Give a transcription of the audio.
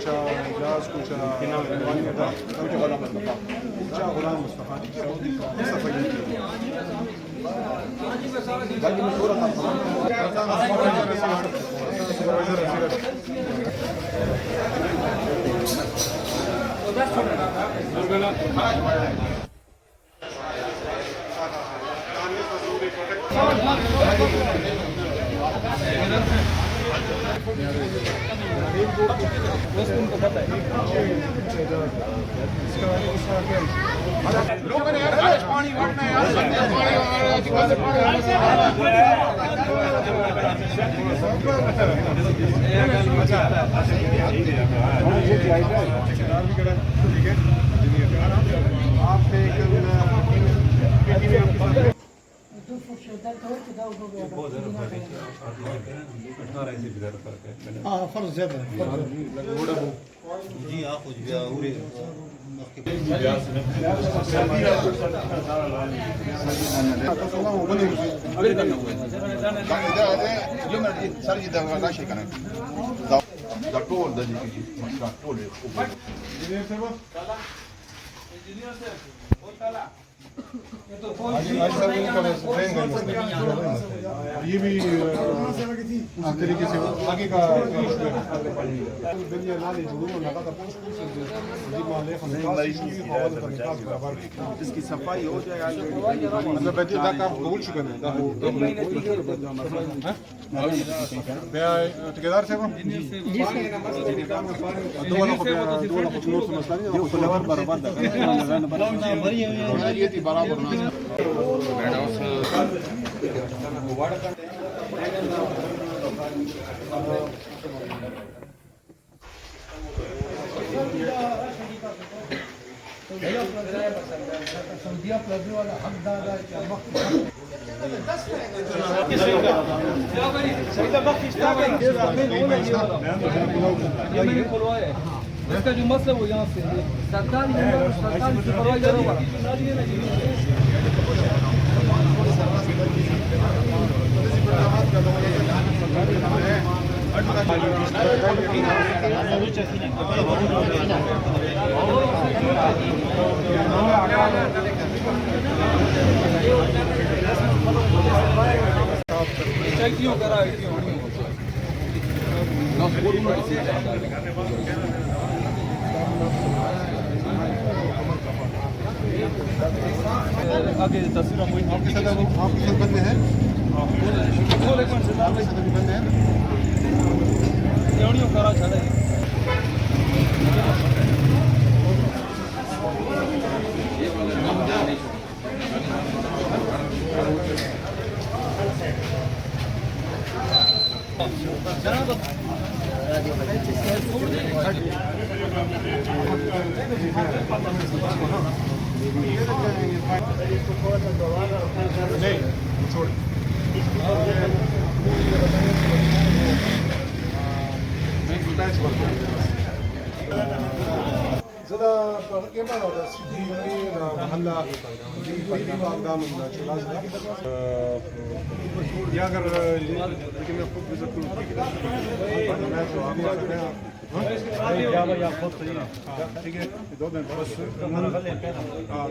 کوچه اجاز کوچه روانی ده کوچه غلام مصطفی کوچه غلام مصطفی مصطفی باقي مشهوره हाँ फर्ज ज़्यादा जी हाँ कुछ भी पूरे ये भी इस तरीके से आगे का इसकी सफाई हो जाए मतलब कबूल शुक्र है ठेकेदार साहब बराबर इसका जो मसला वो यहाँ से सरकार क्यों करा आगे तस्वीर आपके साथ बंदे हैं बंदे हैं करा चले नहीं छोड़ زدا کې په اړه د سیدی محله دی په دې باندې چې لازم یا اگر لیکن मैं खुद विजिट करूं मैं तो आप या खुद ठीक है 2 दिन बस हां